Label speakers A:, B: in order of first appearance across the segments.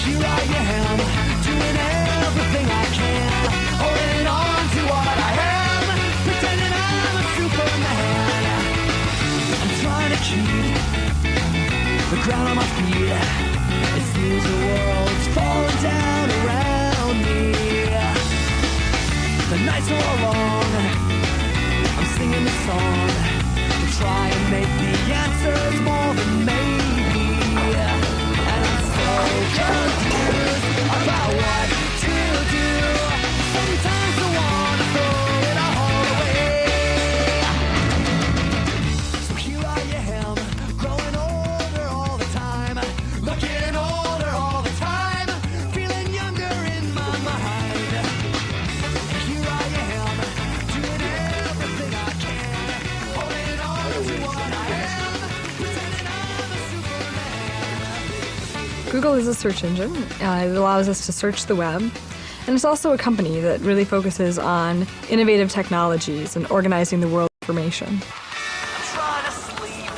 A: here I am, doing everything I can, holding on to what I am, pretending I'm a Superman. I'm trying to keep the ground on my feet. It seems the world's falling down around me. The nights are all long, I'm singing this song to try and make the answers more than maybe. And I'm so confused about what to do. Sometimes I wanna throw it all away. So here I am, growing older all the time, looking older all the time, feeling younger in my mind. And here I am, doing everything I can, holding on to what I am, pretending I'm a Superman.
B: Google is a search engine. It allows us to search the web. And it's also a company that really focuses on innovative technologies and organizing the world of information.
A: I'm trying to sleep,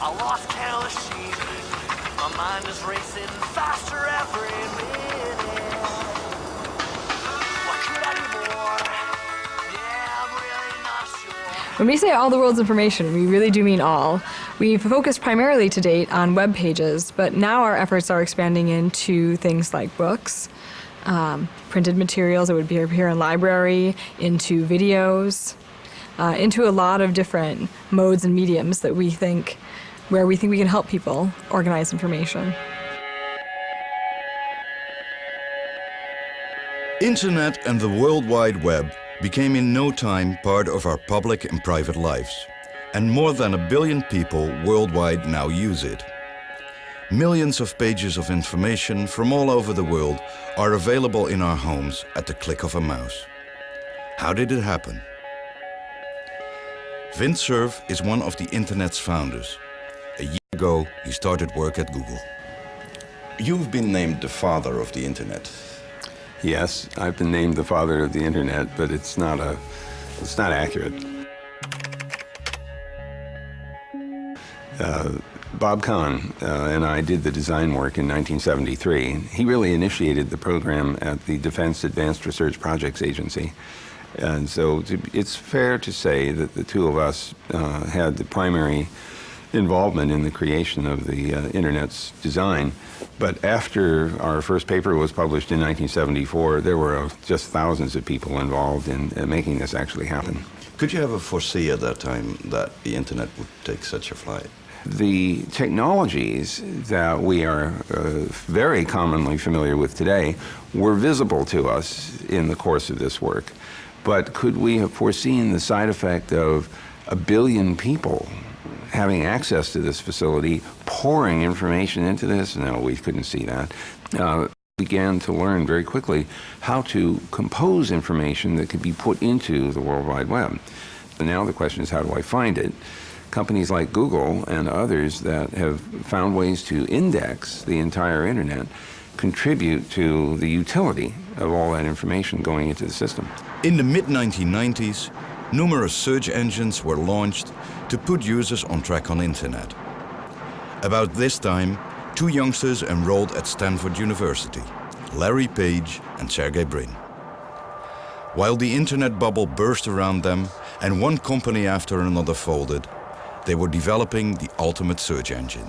A: I lost count of sheep, my mind is racing faster every minute. What could I do more? Yeah, I'm really not sure.
B: When we say all the world's information, we really do mean all. We've focused primarily to date on web pages, but now our efforts are expanding into things like books, printed materials that would appear in library, into videos, into a lot of different modes and mediums that where we think we can help people organize information.
C: Internet and the World Wide Web became in no time part of our public and private lives. And more than 1 billion people worldwide now use it. Millions of pages of information from all over the world are available in our homes at the click of a mouse. How did it happen? Vint Cerf is one of the Internet's founders. A year ago, he started work at Google. You've been named the father of the Internet.
D: Yes, I've been named the father of the Internet, but it's not accurate. Bob Kahn and I did the design work in 1973. He really initiated the program at the Defense Advanced Research Projects Agency. And so it's fair to say that the two of us had the primary involvement in the creation of the Internet's design. But after our first paper was published in 1974, there were just thousands of people involved in making this actually happen.
C: Could you ever foresee at that time that the Internet would take such a flight?
D: The technologies that we are very commonly familiar with today were visible to us in the course of this work. But could we have foreseen the side effect of 1 billion people having access to this facility, pouring information into this? No, we couldn't see that. Began to learn very quickly how to compose information that could be put into the World Wide Web. And now the question is, how do I find it? Companies like Google and others that have found ways to index the entire Internet contribute to the utility of all that information going into the system.
C: In the mid-1990s, numerous search engines were launched to put users on track on Internet. About this time, 2 youngsters enrolled at Stanford University, Larry Page and Sergey Brin. While the Internet bubble burst around them and one company after another folded, they were developing the ultimate search engine.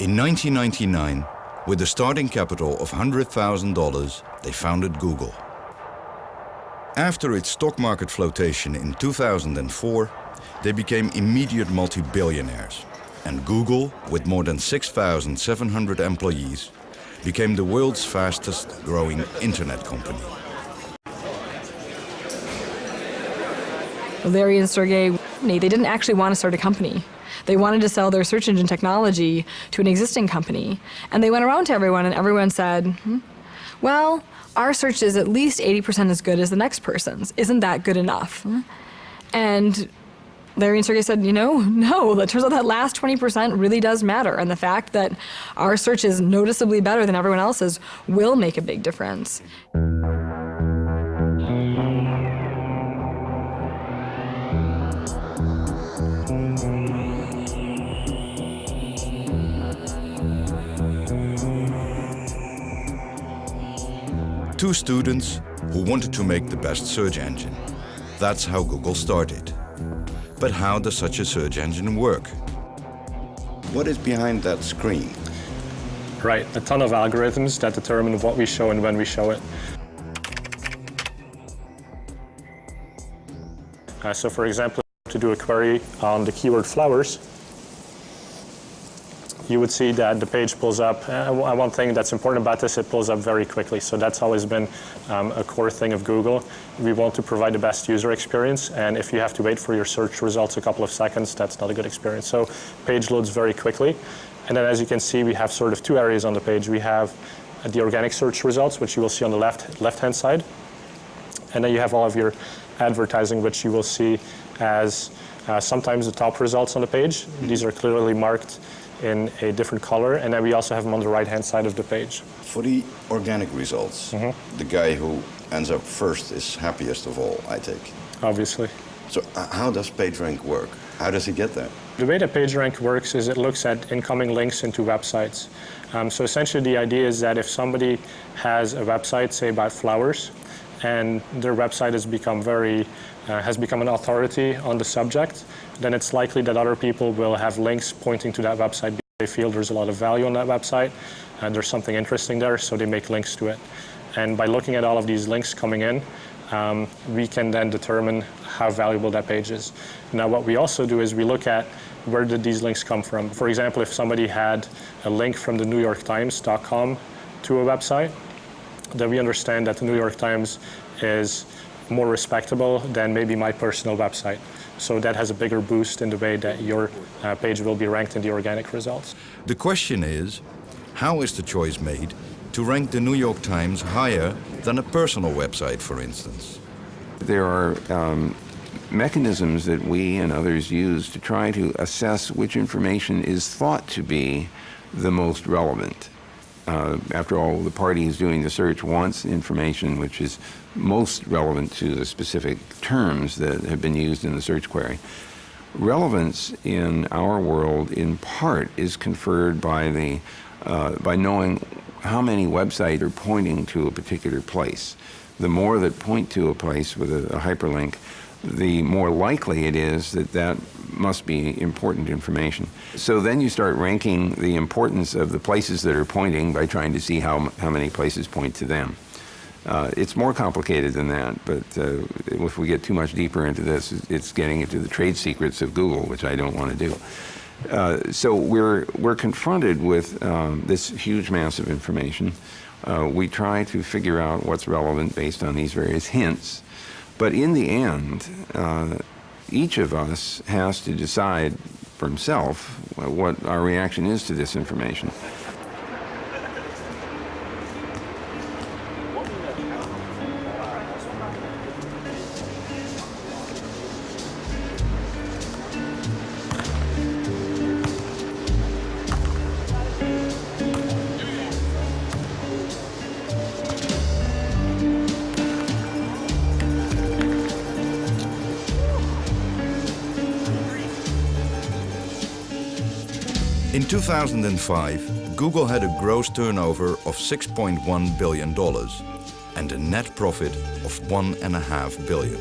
C: In 1999, with a starting capital of $100,000, they founded Google. After its stock market flotation in 2004, they became immediate multi-billionaires. And Google, with more than 6,700 employees, became the world's fastest growing internet company.
B: Larry and Sergey, they didn't actually want to start a company. They wanted to sell their search engine technology to an existing company. And they went around to everyone, and everyone said, well, our search is at least 80% as good as the next person's. Isn't that good enough? And Larry and Sergey said, no, it turns out that last 20% really does matter. And the fact that our search is noticeably better than everyone else's will make a big difference.
C: Two students who wanted to make the best search engine. That's how Google started. But how does such a search engine work? What is behind that screen?
E: Right, a ton of algorithms that determine what we show and when we show it. So for example, to do a query on the keyword flowers, you would see that the page pulls up. One thing that's important about this, it pulls up very quickly. So that's always been a core thing of Google. We want to provide the best user experience, and if you have to wait for your search results a couple of seconds, that's not a good experience. So page loads very quickly. And then as you can see, we have sort of two areas on the page. We have the organic search results, which you will see on the left-hand side. And then you have all of your advertising, which you will see as sometimes the top results on the page. These are clearly marked in a different color, and then we also have them on the right-hand side of the page.
C: For the organic results, the guy who ends up first is happiest of all, I take.
E: Obviously.
C: So how does PageRank work? How does he get there?
E: The way that PageRank works is it looks at incoming links into websites. So essentially the idea is that if somebody has a website, say about flowers, and their website has become an authority on the subject, then it's likely that other people will have links pointing to that website because they feel there's a lot of value on that website and there's something interesting there, so they make links to it. And by looking at all of these links coming in, we can then determine how valuable that page is. Now what we also do is we look at where did these links come from. For example, if somebody had a link from the NewYorkTimes.com to a website, then we understand that the New York Times is more respectable than maybe my personal website. So that has a bigger boost in the way that your page will be ranked in the organic results.
C: The question is, how is the choice made to rank the New York Times higher than a personal website, for instance?
D: There are mechanisms that we and others use to try to assess which information is thought to be the most relevant. After all, the party who's doing the search wants information which is most relevant to the specific terms that have been used in the search query. Relevance in our world, in part, is conferred by knowing how many websites are pointing to a particular place. The more that point to a place with a hyperlink, the more likely it is that that must be important information. So then you start ranking the importance of the places that are pointing by trying to see how many places point to them. It's more complicated than that, but if we get too much deeper into this, it's getting into the trade secrets of Google, which I don't want to do. So we're confronted with this huge mass of information. We try to figure out what's relevant based on these various hints. But in the end, each of us has to decide for himself what our reaction is to this information.
C: In 2005, Google had a gross turnover of $6.1 billion and a net profit of $1.5 billion.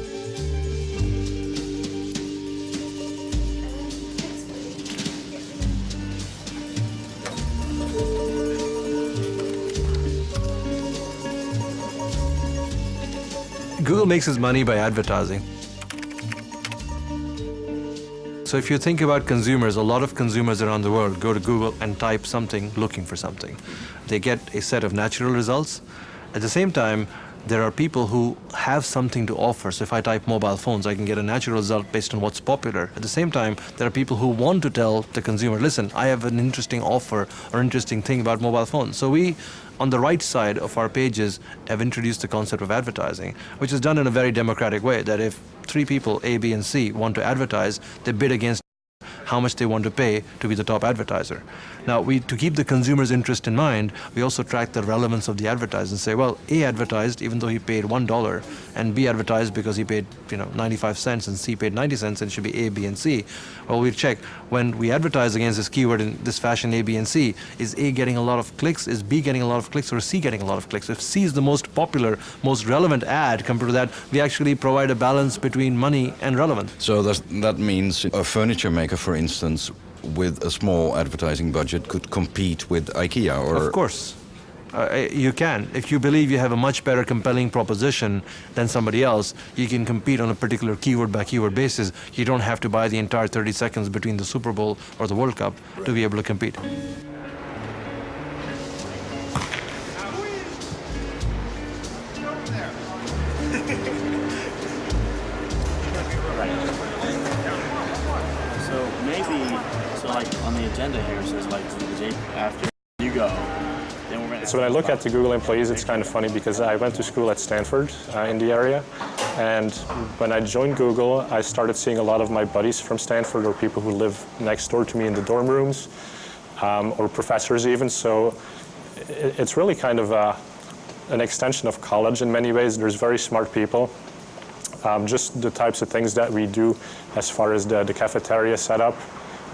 F: Google makes its money by advertising. So if you think about consumers, a lot of consumers around the world go to Google and type something looking for something. They get a set of natural results. At the same time, there are people who have something to offer. So if I type mobile phones, I can get a natural result based on what's popular. At the same time, there are people who want to tell the consumer, listen, I have an interesting offer or interesting thing about mobile phones. So we, on the right side of our pages, have introduced the concept of advertising, which is done in a very democratic way, that if three people, A, B, and C, want to advertise, they bid against how much they want to pay to be the top advertiser. Now, to keep the consumer's interest in mind, we also track the relevance of the advertiser and say, well, A advertised even though he paid $1, and B advertised because he paid 95 cents, and C paid 90 cents, and it should be A, B, and C. Well, we check when we advertise against this keyword in this fashion, A, B, and C, is A getting a lot of clicks, is B getting a lot of clicks, or is C getting a lot of clicks? If C is the most popular, most relevant ad compared to that, we actually provide a balance between money and relevance.
C: So that means a furniture maker, for instance, with a small advertising budget could compete with IKEA, or...
F: Of course. You can. If you believe you have a much better compelling proposition than somebody else, you can compete on a particular keyword by keyword basis. You don't have to buy the entire 30 seconds between the Super Bowl or the World Cup to be able to compete.
G: On the agenda here it says after you go, then we're going to...
E: So when I look at the Google employees, it's kind of funny because I went to school at Stanford in the area, and when I joined Google, I started seeing a lot of my buddies from Stanford, or people who live next door to me in the dorm rooms, or professors even. So it's really kind of an extension of college in many ways. There's very smart people. Just the types of things that we do as far as the cafeteria setup,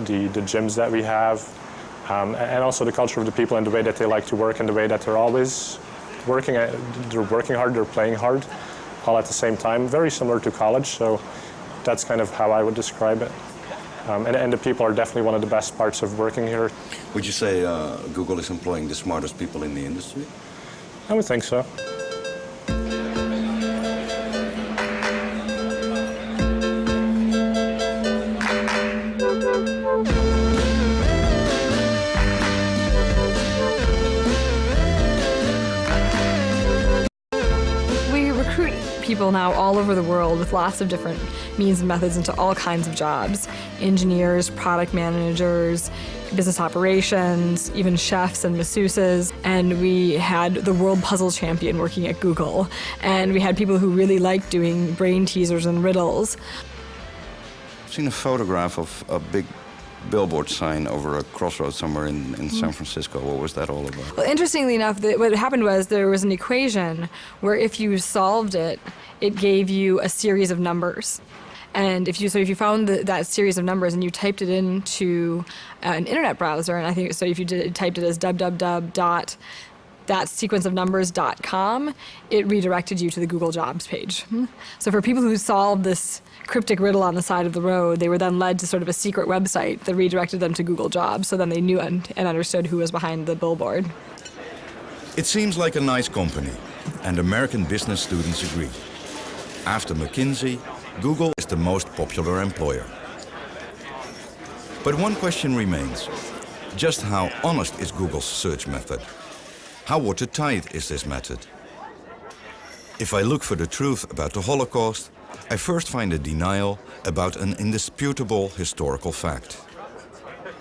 E: the gyms that we have, and also the culture of the people and the way that they like to work and the way that they're always working. They're working hard, they're playing hard, all at the same time. Very similar to college, so that's kind of how I would describe it. And the people are definitely one of the best parts of working here.
C: Would you say Google is employing the smartest people in the industry?
E: I would think so.
B: People now all over the world with lots of different means and methods into all kinds of jobs. Engineers, product managers, business operations, even chefs and masseuses. And we had the world puzzle champion working at Google. And we had people who really liked doing brain teasers and riddles.
C: I've seen a photograph of a big billboard sign over a crossroads somewhere in San Francisco. What was that all about?
B: Well, interestingly enough, what happened was there was an equation where if you solved it, it gave you a series of numbers. And if you found that series of numbers and you typed it into an internet browser, and I think so, if you typed it as www.thatsequenceofnumbers.com, it redirected you to the Google Jobs page. So for people who solved this cryptic riddle on the side of the road, they were then led to sort of a secret website that redirected them to Google Jobs, so then they knew and understood who was behind the billboard.
C: It seems like a nice company, and American business students agree. After McKinsey, Google is the most popular employer. But one question remains. Just how honest is Google's search method? How watertight is this method? If I look for the truth about the Holocaust, I first find a denial about an indisputable historical fact.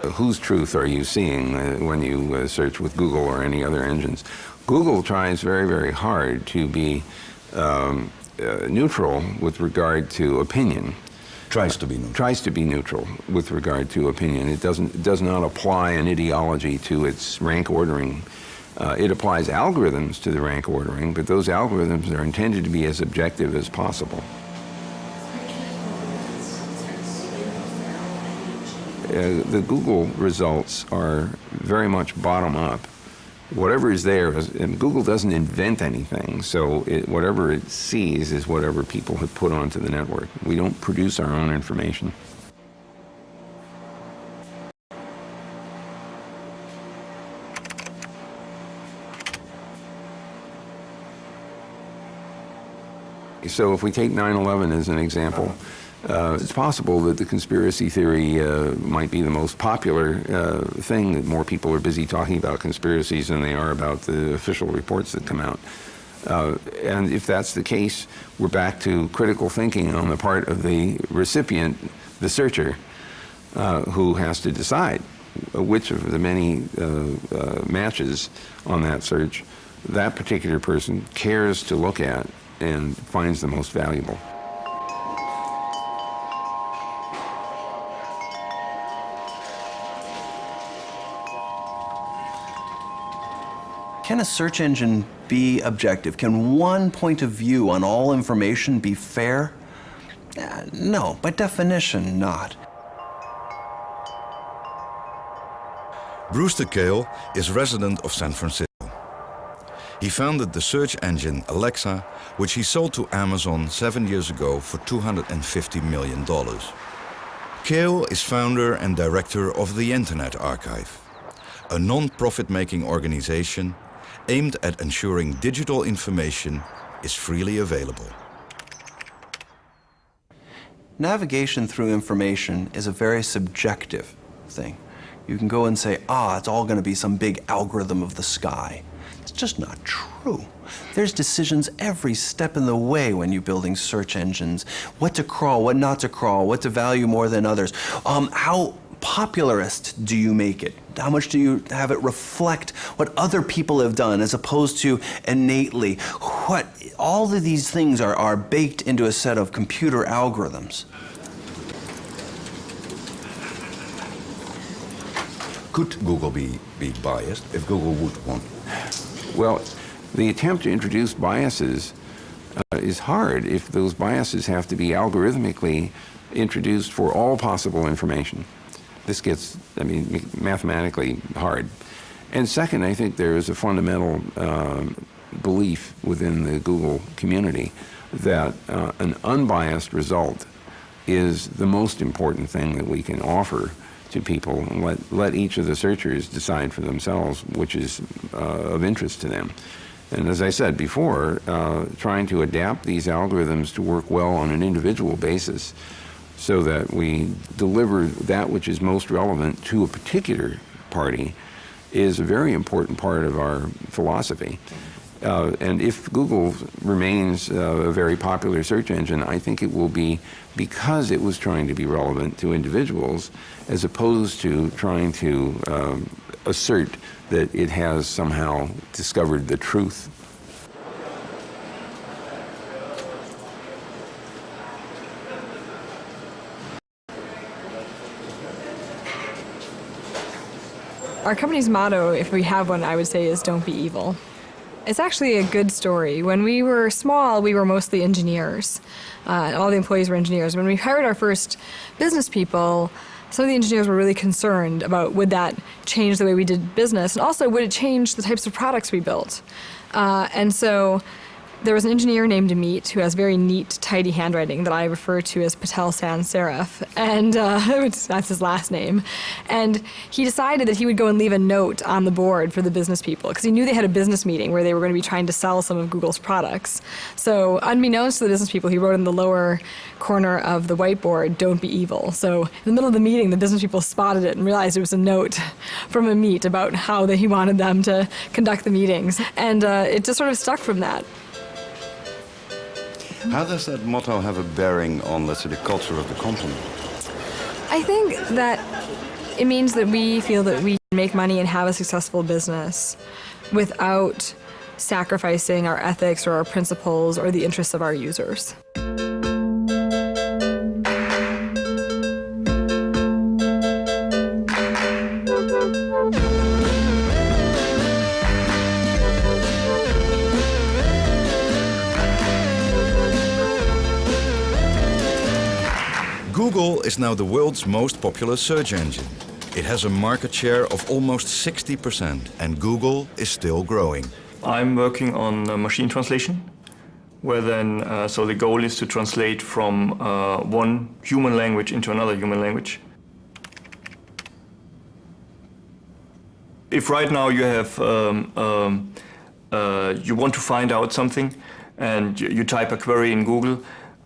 D: Whose truth are you seeing when you search with Google or any other engines? Google tries very, very hard to be neutral with regard to opinion.
C: Tries to be neutral.
D: Tries to be neutral with regard to opinion. It does not apply an ideology to its rank ordering. It applies algorithms to the rank ordering, but those algorithms are intended to be as objective as possible. The Google results are very much bottom up. Whatever is there, and Google doesn't invent anything, so whatever it sees is whatever people have put onto the network. We don't produce our own information. So if we take 9/11 as an example, it's possible that the conspiracy theory might be the most popular thing, that more people are busy talking about conspiracies than they are about the official reports that come out. And if that's the case, we're back to critical thinking on the part of the recipient, the searcher, who has to decide which of the many matches on that search that particular person cares to look at and finds the most valuable.
H: Can a search engine be objective? Can one point of view on all information be fair? No, by definition, not.
C: Brewster Kahle is resident of San Francisco. He founded the search engine Alexa, which he sold to Amazon 7 years ago for $250 million. Kahle is founder and director of the Internet Archive, a non-profit-making organization aimed at ensuring digital information is freely available.
H: Navigation through information is a very subjective thing. You can go and say, it's all going to be some big algorithm of the sky. It's just not true. There's decisions every step in the way when you're building search engines. What to crawl, what not to crawl, what to value more than others. How popularist do you make it? How much do you have it reflect what other people have done as opposed to innately? All of these things are baked into a set of computer algorithms.
C: Could Google be biased if Google would want?
D: Well, the attempt to introduce biases is hard if those biases have to be algorithmically introduced for all possible information. This gets, mathematically hard. And second, I think there is a fundamental belief within the Google community that an unbiased result is the most important thing that we can offer to people, and let each of the searchers decide for themselves which is of interest to them. And as I said before, trying to adapt these algorithms to work well on an individual basis so that we deliver that which is most relevant to a particular party is a very important part of our philosophy. And if Google remains a very popular search engine, I think it will be because it was trying to be relevant to individuals as opposed to trying to assert that it has somehow discovered the truth.
B: Our company's motto, if we have one, I would say, is "Don't be evil." It's actually a good story. When we were small, we were mostly engineers. All the employees were engineers. When we hired our first business people, some of the engineers were really concerned about would that change the way we did business, and also would it change the types of products we built. And so there was an engineer named Amit who has very neat, tidy handwriting that I refer to as Patel Sans Serif, and that's his last name. And he decided that he would go and leave a note on the board for the business people, because he knew they had a business meeting where they were going to be trying to sell some of Google's products. So unbeknownst to the business people, he wrote in the lower corner of the whiteboard, "Don't be evil." So in the middle of the meeting, the business people spotted it and realized it was a note from Amit about how he wanted them to conduct the meetings. And it just sort of stuck from that.
C: How does that motto have a bearing on, let's say, the culture of the company?
B: I think that it means that we feel that we can make money and have a successful business without sacrificing our ethics or our principles or the interests of our users.
C: Google is now the world's most popular search engine. It has a market share of almost 60%, and Google is still growing.
I: I'm working on machine translation, where then, so the goal is to translate from one human language into another human language. If right now you have, you want to find out something, and you type a query in Google,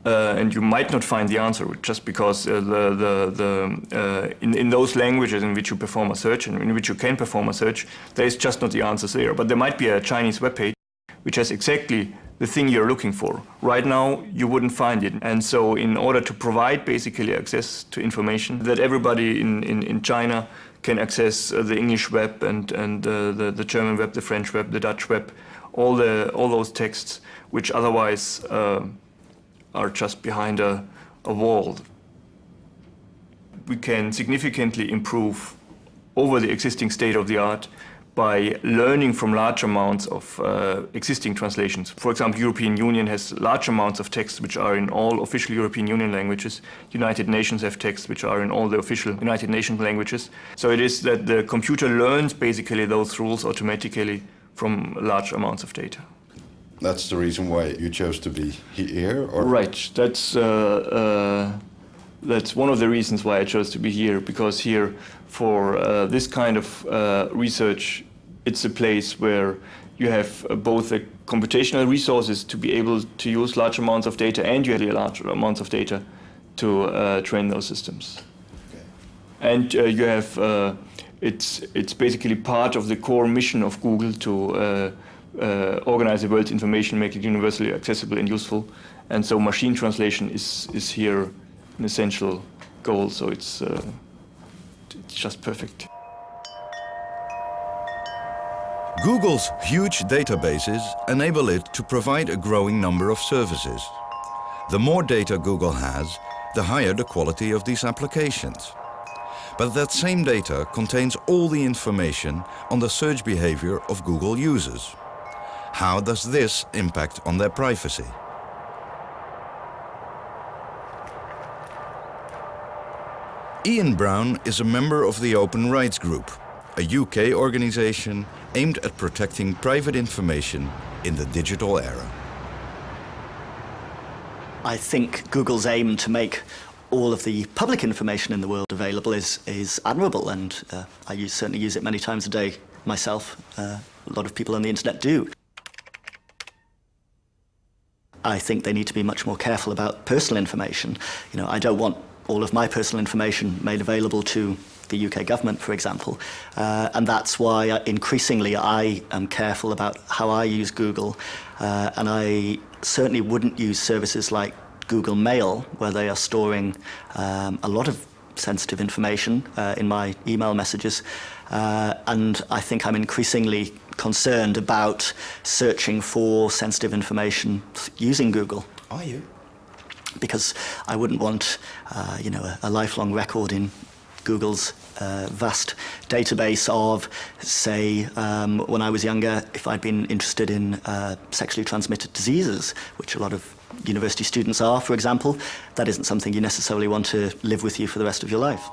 I: and you might not find the answer just because in those languages in which you perform a search and in which you can perform a search, there is just not the answers there. But there might be a Chinese webpage which has exactly the thing you're looking for. Right now, you wouldn't find it. And so in order to provide basically access to information that everybody in China can access the English web and the German web, the French web, the Dutch web, all those texts which otherwise are just behind a wall. We can significantly improve over the existing state of the art by learning from large amounts of existing translations. For example, European Union has large amounts of texts which are in all official European Union languages. United Nations have texts which are in all the official United Nations languages. So it is that the computer learns basically those rules automatically from large amounts of data.
C: That's the reason why you chose to be here? Or?
I: Right, that's one of the reasons why I chose to be here, because here for this kind of research, it's a place where you have both the computational resources to be able to use large amounts of data, and you have large amounts of data to train those systems. Okay. And you have, it's basically part of the core mission of Google to organize the world's information, make it universally accessible and useful. And so machine translation is here an essential goal, so it's just perfect.
C: Google's huge databases enable it to provide a growing number of services. The more data Google has, the higher the quality of these applications. But that same data contains all the information on the search behavior of Google users. How does this impact on their privacy? Ian Brown is a member of the Open Rights Group, a UK organization aimed at protecting private information in the digital era.
J: I think Google's aim to make all of the public information in the world available is admirable, and I certainly use it many times a day myself. A lot of people on the internet do. I think they need to be much more careful about personal information. You know, I don't want all of my personal information made available to the UK government, for example. And that's why increasingly I am careful about how I use Google. And I certainly wouldn't use services like Google Mail, where they are storing a lot of sensitive information in my email messages. And I think I'm increasingly concerned about searching for sensitive information using Google.
H: Are you?
J: Because I wouldn't want, a lifelong record in Google's vast database of, say, when I was younger, if I'd been interested in sexually transmitted diseases, which a lot of university students are, for example. That isn't something you necessarily want to live with you for the rest of your life.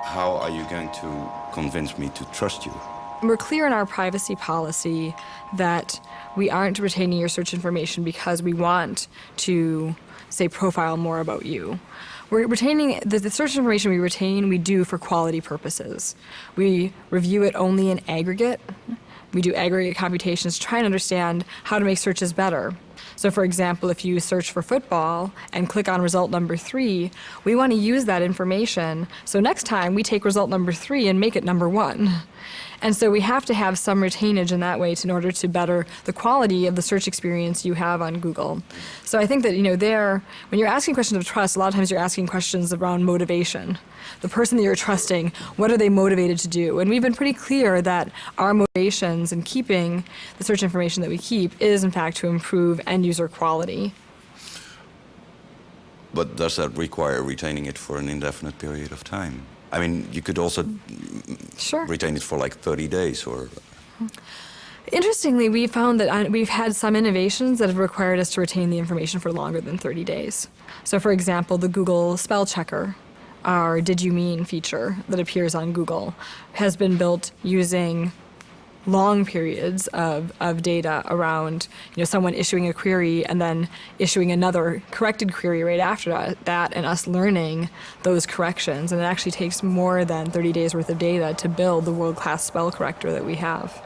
C: How are you going to convince me to trust you?
B: We're clear in our privacy policy that we aren't retaining your search information because we want to, say, profile more about you. We're retaining the search information we retain, we do for quality purposes. We review it only in aggregate. We do aggregate computations to try and understand how to make searches better. So for example, if you search for football and click on result number 3, we want to use that information. So next time we take result number 3 and make it number 1. And so we have to have some retainage in that way in order to better the quality of the search experience you have on Google. So I think that, when you're asking questions of trust, a lot of times you're asking questions around motivation. The person that you're trusting, what are they motivated to do? And we've been pretty clear that our motivations in keeping the search information that we keep is, in fact, to improve end-user quality.
C: But does that require retaining it for an indefinite period of time? I mean, you could also retain it for like 30 days or...
B: Interestingly, we found that we've had some innovations that have required us to retain the information for longer than 30 days. So for example, the Google spell checker, our Did You Mean feature that appears on Google, has been built using long periods of data around someone issuing a query and then issuing another corrected query right after that, and us learning those corrections. And it actually takes more than 30 days worth of data to build the world-class spell corrector that we have.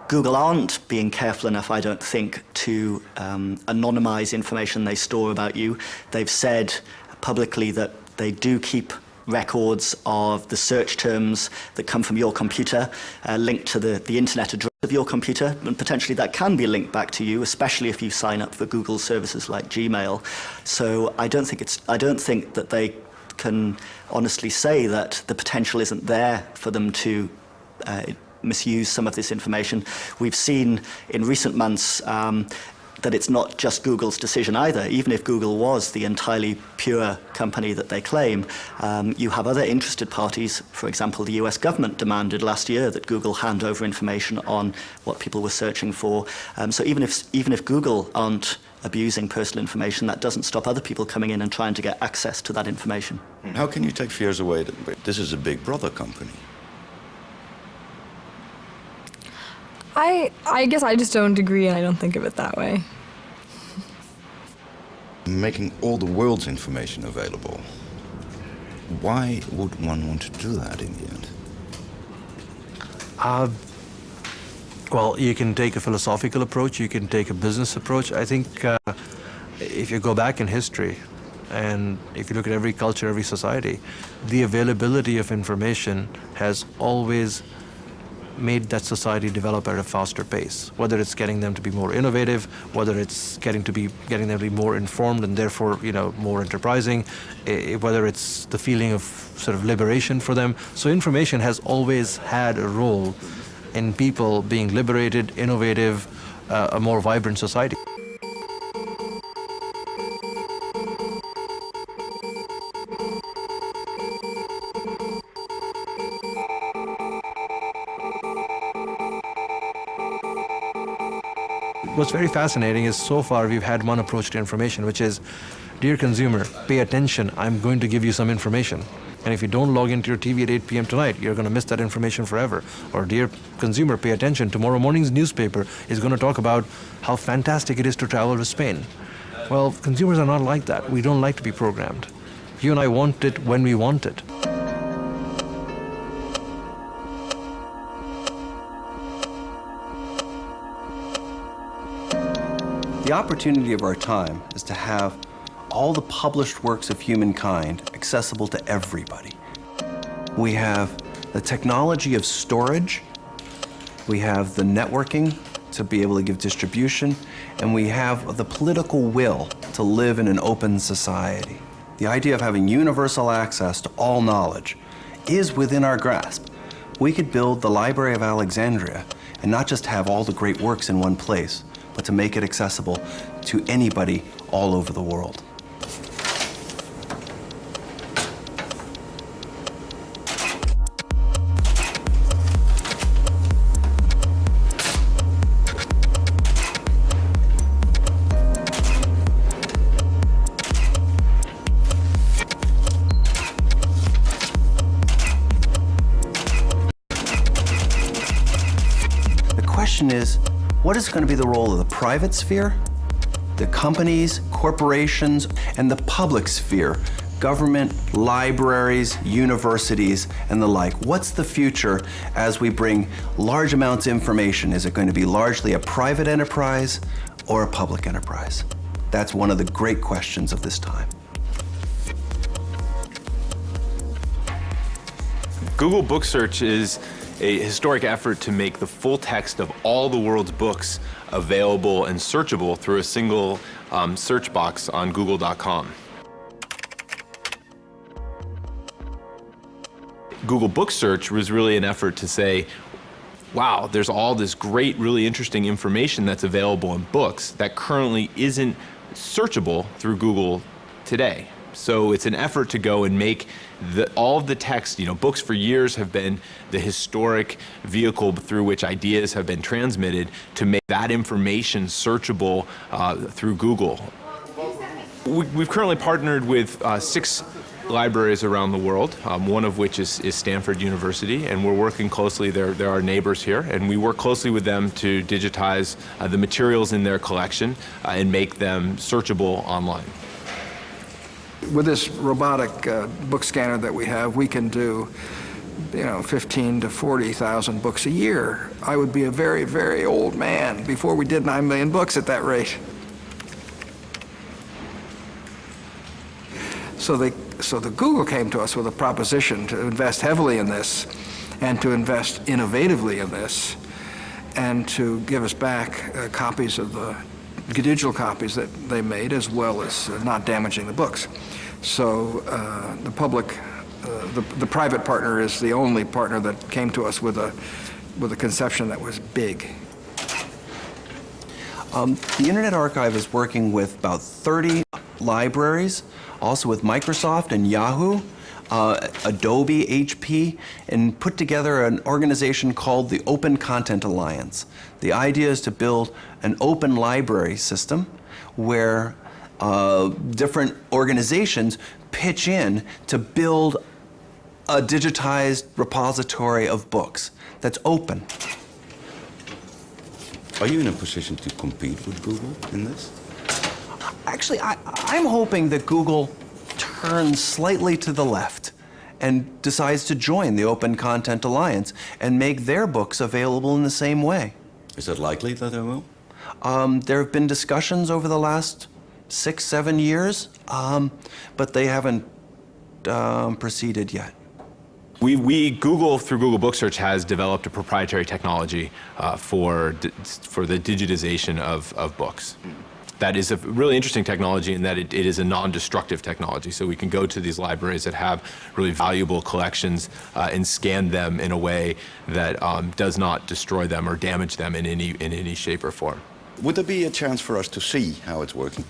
J: Google aren't being careful enough, I don't think, to anonymize information they store about you. They've said publicly that they do keep records of the search terms that come from your computer linked to the internet address. of your computer, and potentially that can be linked back to you, especially if you sign up for Google services like Gmail. So I don't think that they can honestly say that the potential isn't there for them to misuse some of this information. We've seen in recent months that it's not just Google's decision either. Even if Google was the entirely pure company that they claim, you have other interested parties. For example, the US government demanded last year that Google hand over information on what people were searching for. So even if Google aren't abusing personal information, that doesn't stop other people coming in and trying to get access to that information.
C: How can you take fears away? This is a big brother company.
B: I guess I just don't agree, and I don't think of it that way.
C: Making all the world's information available. Why would one want to do that in the end?
F: Well, you can take a philosophical approach, you can take a business approach. I think if you go back in history, and if you look at every culture, every society, the availability of information has always made that society develop at a faster pace. Whether it's getting them to be more innovative, whether it's getting them to be more informed and therefore, more enterprising, whether it's the feeling of sort of liberation for them. So information has always had a role in people being liberated, innovative, a more vibrant society. What's very fascinating is so far we've had one approach to information, which is, dear consumer, pay attention, I'm going to give you some information. And if you don't log into your TV at 8 p.m. tonight, you're going to miss that information forever. Or dear consumer, pay attention, tomorrow morning's newspaper is going to talk about how fantastic it is to travel to Spain. Well, consumers are not like that. We don't like to be programmed. You and I want it when we want it.
H: The opportunity of our time is to have all the published works of humankind accessible to everybody. We have the technology of storage, we have the networking to be able to give distribution, and we have the political will to live in an open society. The idea of having universal access to all knowledge is within our grasp. We could build the Library of Alexandria and not just have all the great works in one place, but to make it accessible to anybody all over the world. The question is, what is going to be the role of the private sphere, the companies, corporations, and the public sphere, government, libraries, universities, and the like? What's the future as we bring large amounts of information? Is it going to be largely a private enterprise or a public enterprise? That's one of the great questions of this time.
K: Google Book Search is a historic effort to make the full text of all the world's books available and searchable through a single search box on google.com. Google Book Search was really an effort to say, wow, there's all this great, really interesting information that's available in books that currently isn't searchable through Google today. So it's an effort to go and make all of the text, books for years have been the historic vehicle through which ideas have been transmitted, to make that information searchable through Google. We've currently partnered with 6 libraries around the world, one of which is Stanford University, and we're working closely, they're our neighbors here, and we work closely with them to digitize the materials in their collection and make them searchable online.
L: With this robotic book scanner that we have, we can do 15 to 40,000 books a year. I would be a very, very old man before we did 9 million books at that rate. So the Google came to us with a proposition to invest heavily in this and to invest innovatively in this. and to give us back copies of the digital copies that they made, as well as not damaging the books. So the public, the private partner is the only partner that came to us with a conception that was big.
H: The Internet Archive is working with about 30 libraries, also with Microsoft and Yahoo, Adobe, HP, and put together an organization called the Open Content Alliance. The idea is to build an open library system where different organizations pitch in to build a digitized repository of books that's open.
C: Are you in a position to compete with Google in this?
H: Actually, I'm hoping that Google turns slightly to the left and decides to join the Open Content Alliance and make their books available in the same way.
C: Is it likely that they will?
H: There have been discussions over the last 6-7 years, but they haven't proceeded yet.
K: Google, through Google Book Search, has developed a proprietary technology for the digitization of books. That is a really interesting technology in that it is a non-destructive technology. So we can go to these libraries that have really valuable collections and scan them in a way that does not destroy them or damage them in any shape or form.
C: Would there be a chance for us to see how it's working?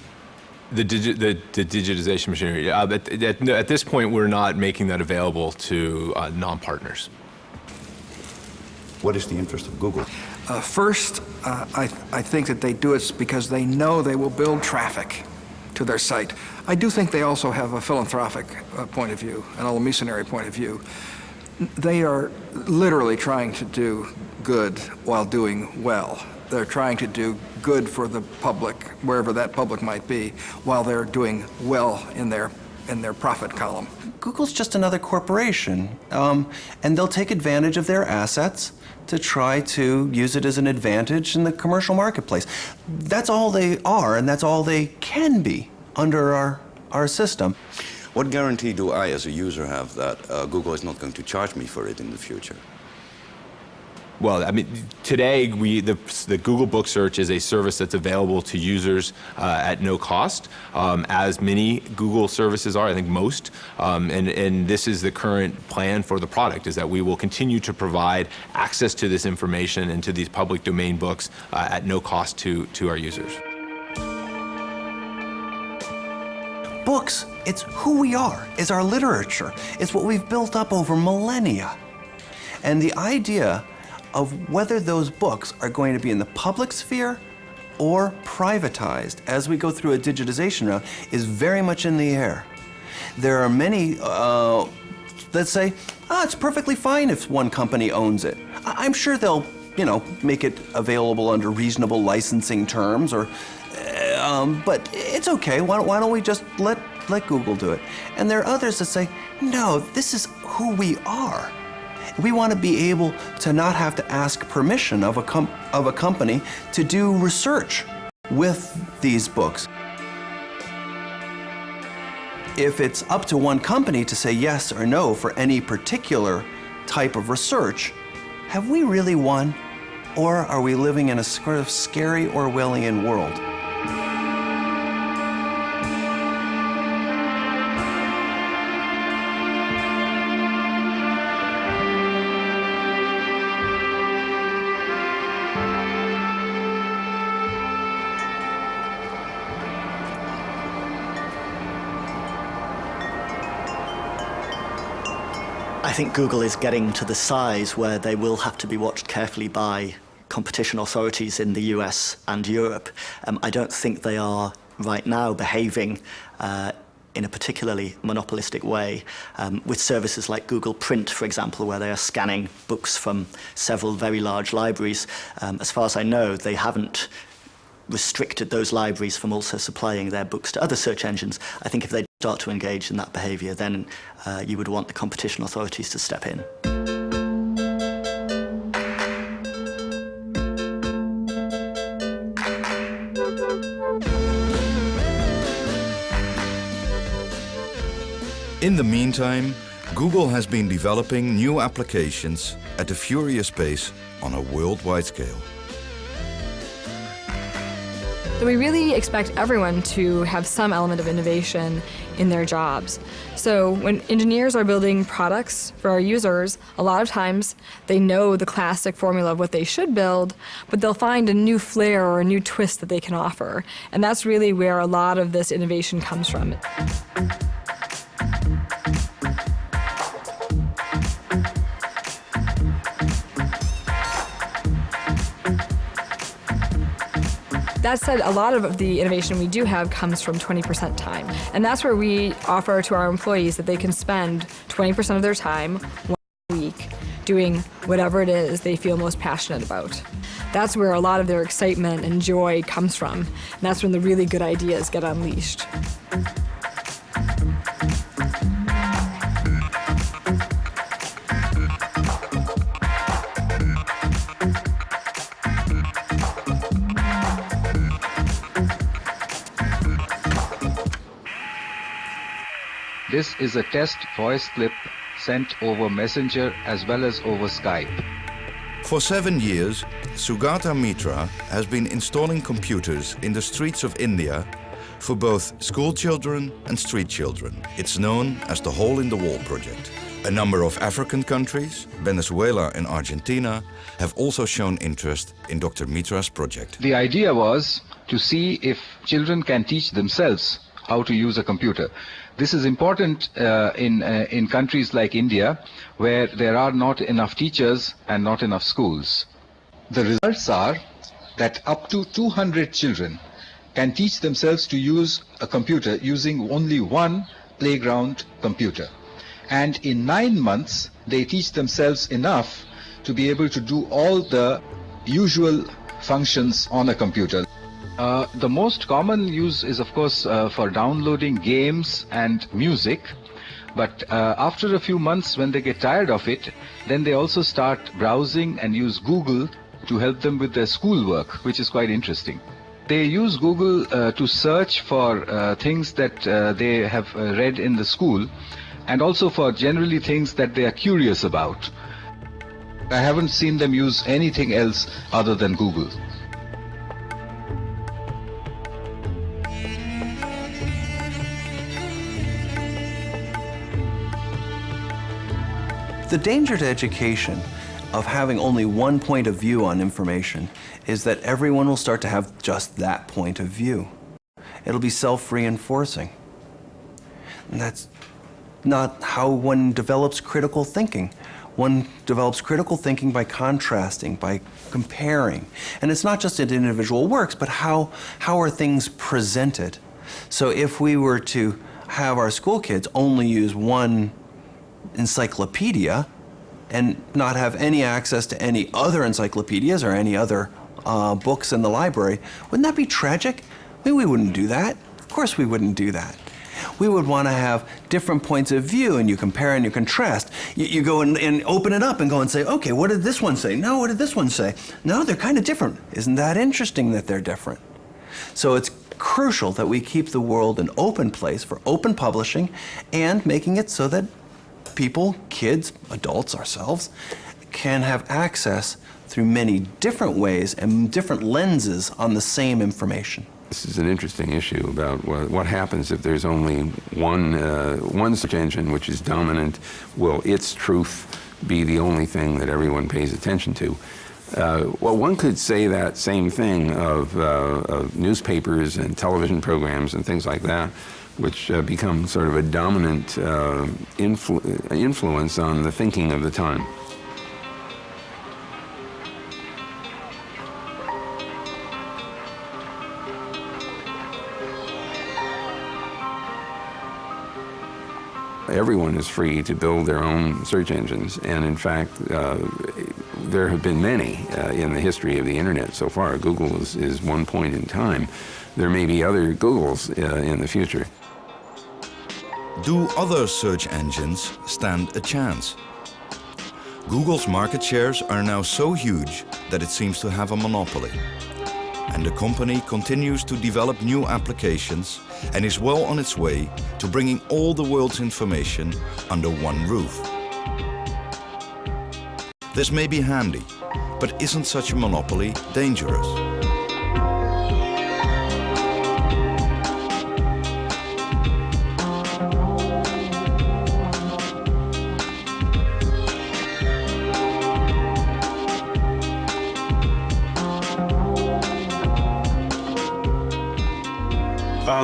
K: The digitization machinery. At this point, we're not making that available to non-partners.
C: What is the interest of Google?
L: First, I think that they do it because they know they will build traffic to their site. I do think they also have a philanthropic point of view, an old missionary point of view. They are literally trying to do good while doing well. They're trying to do good for the public, wherever that public might be, while they're doing well in their profit column.
H: Google's just another corporation, and they'll take advantage of their assets to try to use it as an advantage in the commercial marketplace. That's all they are, and that's all they can be under our system.
C: What guarantee do I, as a user, have that Google is not going to charge me for it in the future?
K: Well, I mean, today the Google Book Search is a service that's available to users at no cost, as many Google services are. I think most, and this is the current plan for the product: is that we will continue to provide access to this information and to these public domain books at no cost to our users.
H: Books, it's who we are, it's our literature, it's what we've built up over millennia. And the idea of whether those books are going to be in the public sphere or privatized as we go through a digitization round is very much in the air. There are many that say, it's perfectly fine if one company owns it. I'm sure they'll, make it available under reasonable licensing terms, or, but it's okay. Why don't we just let Google do it? And there are others that say, no, this is who we are. We want to be able to not have to ask permission of a company to do research with these books. If it's up to one company to say yes or no for any particular type of research, have we really won? Or are we living in a sort of scary Orwellian world?
J: I think Google is getting to the size where they will have to be watched carefully by competition authorities in the US and Europe. I don't think they are right now behaving in a particularly monopolistic way with services like Google Print, for example, where they are scanning books from several very large libraries. As far as I know, they haven't restricted those libraries from also supplying their books to other search engines. I think if they start to engage in that behavior, then you would want the competition authorities to step in.
C: In the meantime, Google has been developing new applications at a furious pace on a worldwide scale.
B: We really expect everyone to have some element of innovation in their jobs. So when engineers are building products for our users, a lot of times they know the classic formula of what they should build, but they'll find a new flair or a new twist that they can offer. And that's really where a lot of this innovation comes from. That said, a lot of the innovation we do have comes from 20% time. And that's where we offer to our employees that they can spend 20% of their time one week doing whatever it is they feel most passionate about. That's where a lot of their excitement and joy comes from. And that's when the really good ideas get unleashed.
M: This is a test voice clip sent over Messenger as well as over Skype.
C: For 7 years, Sugata Mitra has been installing computers in the streets of India for both school children and street children. It's known as the Hole in the Wall project. A number of African countries, Venezuela and Argentina, have also shown interest in Dr. Mitra's project.
M: The idea was to see if children can teach themselves how to use a computer. This is important in countries like India, where there are not enough teachers and not enough schools. The results are that up to 200 children can teach themselves to use a computer using only one playground computer. And in 9 months, they teach themselves enough to be able to do all the usual functions on a computer. The most common use is, of course, for downloading games and music. But after a few months, when they get tired of it, then they also start browsing and use Google to help them with their schoolwork, which is quite interesting. They use Google to search for things that they have read in the school, and also for generally things that they are curious about. I haven't seen them use anything else other than Google.
H: The danger to education of having only one point of view on information is that everyone will start to have just that point of view. It'll be self-reinforcing. And that's not how one develops critical thinking. One develops critical thinking by contrasting, by comparing. And it's not just in individual works, but how are things presented. So if we were to have our school kids only use one encyclopedia and not have any access to any other encyclopedias or any other books in the library, wouldn't that be tragic? We wouldn't do that. Of course we wouldn't do that. We would want to have different points of view, and you compare and you contrast. You go and open it up and go and say, okay, what did this one say? No, what did this one say? No, they're kind of different. Isn't that interesting that they're different? So it's crucial that we keep the world an open place for open publishing and making it so that people, kids, adults, ourselves, can have access through many different ways and different lenses on the same information.
D: This is an interesting issue about what happens if there's only one search engine which is dominant. Will its truth be the only thing that everyone pays attention to? Well, one could say that same thing of newspapers and television programs and things like that, which become sort of a dominant influence on the thinking of the time. Everyone is free to build their own search engines, and in fact, there have been many in the history of the internet so far. Google is one point in time. There may be other Googles in the future.
C: Do other search engines stand a chance? Google's market shares are now so huge that it seems to have a monopoly. And the company continues to develop new applications and is well on its way to bringing all the world's information under one roof. This may be handy, but isn't such a monopoly dangerous?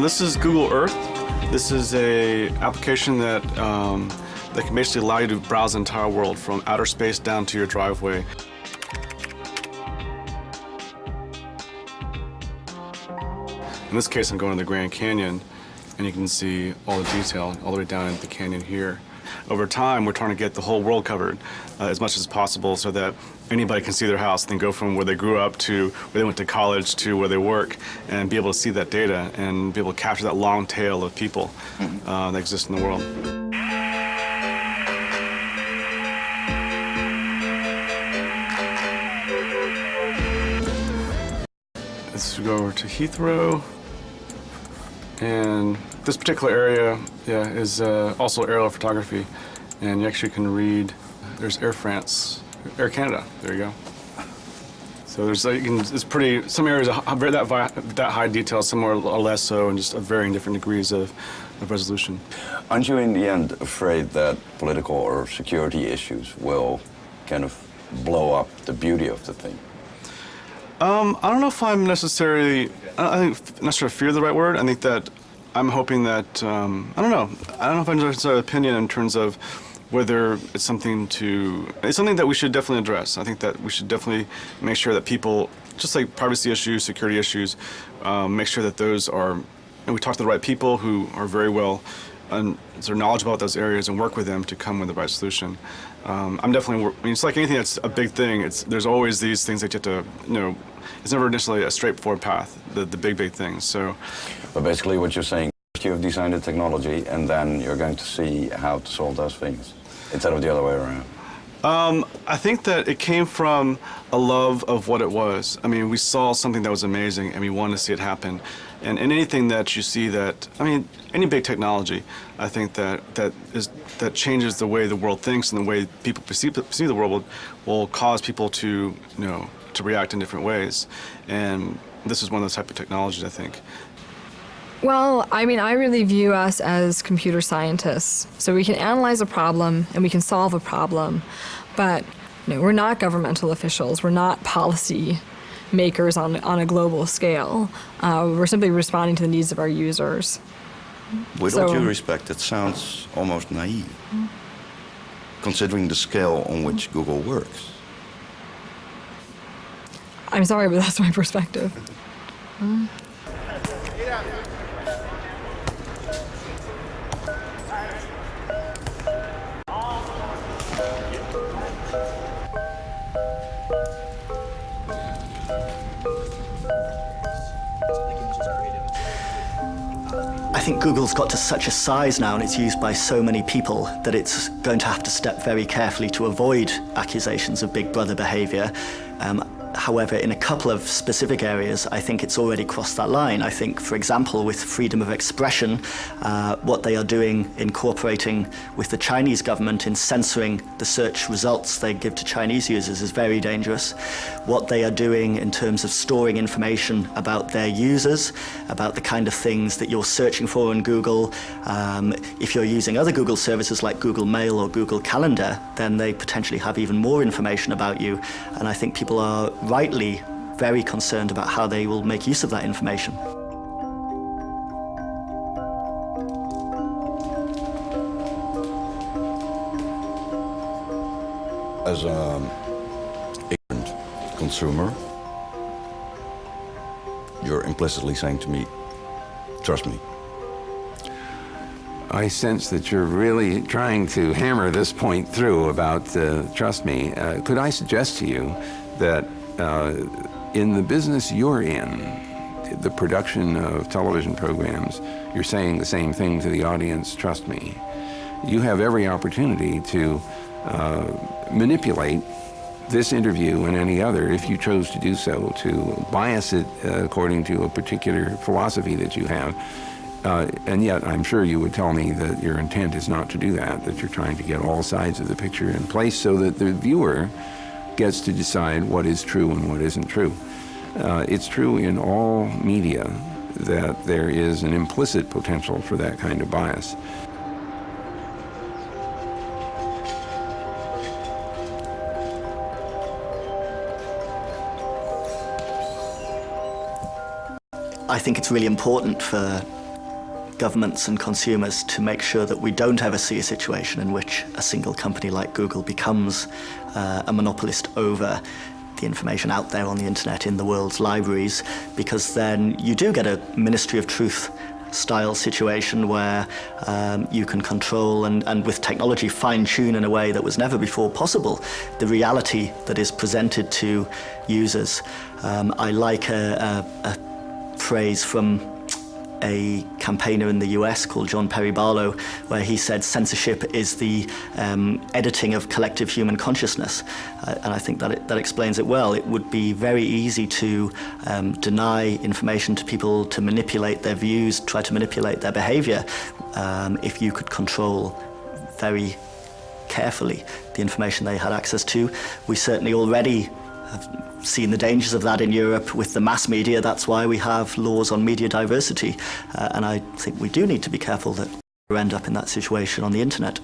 N: This is Google Earth. This is an application that can basically allow you to browse the entire world from outer space down to your driveway. In this case, I'm going to the Grand Canyon, and you can see all the detail all the way down into the canyon here. Over time, we're trying to get the whole world covered as much as possible so that anybody can see their house and go from where they grew up to where they went to college to where they work and be able to see that data and be able to capture that long tail of people that exist in the world. Let's go over to Heathrow. And this particular area is also aerial photography. And you actually can read, there's Air France, Air Canada, there you go. So there's it's pretty, some areas are that high detail, some are less so, and just varying different degrees of resolution.
C: Aren't you in the end afraid that political or security issues will kind of blow up the beauty of the thing?
N: I don't know if I'm necessarily, I think necessarily fear the right word. I think that I'm hoping that, I don't know if I'm necessarily opinion in terms of whether it's something that we should definitely address. I think that we should definitely make sure that people, just like privacy issues, security issues, make sure that those are, and we talk to the right people who are very well and are knowledgeable about those areas and work with them to come with the right solution. I'm definitely, it's like anything that's a big thing, there's always these things that you have to, it's never initially a straightforward path, the big things, so.
C: But basically what you're saying, you have designed the technology and then you're going to see how to solve those things, instead of the other way around.
N: I think that it came from a love of what it was. I mean, we saw something that was amazing and we wanted to see it happen. And anything that you see that, I mean, any big technology, I think that changes the way the world thinks and the way people perceive the world will cause people to, to react in different ways. And this is one of those type of technologies, I think.
B: Well, I mean, I really view us as computer scientists. So we can analyze a problem and we can solve a problem, but we're not governmental officials. We're not policy makers on a global scale. We're simply responding to the needs of our users.
C: With all due respect, it sounds almost naive, considering the scale on which Google works.
B: I'm sorry, but that's my perspective.
J: I think Google's got to such a size now and it's used by so many people that it's going to have to step very carefully to avoid accusations of big brother behavior. However, in a couple of specific areas, I think it's already crossed that line. I think, for example, with freedom of expression, what they are doing in cooperating with the Chinese government in censoring the search results they give to Chinese users is very dangerous. What they are doing in terms of storing information about their users, about the kind of things that you're searching for in Google. If you're using other Google services like Google Mail or Google Calendar, then they potentially have even more information about you. And I think people are rightly very concerned about how they will make use of that information.
C: As an ignorant consumer, you're implicitly saying to me, trust me.
D: I sense that you're really trying to hammer this point through about trust me. Could I suggest to you that in the business you're in, the production of television programs, you're saying the same thing to the audience, trust me. You have every opportunity to manipulate this interview and any other, if you chose to do so, to bias it according to a particular philosophy that you have. And yet, I'm sure you would tell me that your intent is not to do that you're trying to get all sides of the picture in place so that the viewer gets to decide what is true and what isn't true. It's true in all media that there is an implicit potential for that kind of bias.
J: I think it's really important for governments and consumers to make sure that we don't ever see a situation in which a single company like Google becomes a monopolist over the information out there on the internet in the world's libraries, because then you do get a Ministry of Truth style situation where you can control and with technology fine-tune in a way that was never before possible the reality that is presented to users. I like a phrase from a campaigner in the US called John Perry Barlow, where he said censorship is the editing of collective human consciousness. And I think that explains it well. It would be very easy to deny information to people, to manipulate their views, try to manipulate their behavior, if you could control very carefully the information they had access to. We certainly already have seen the dangers of that in Europe with the mass media. That's why we have laws on media diversity. And I think we do need to be careful that we end up in that situation on the internet.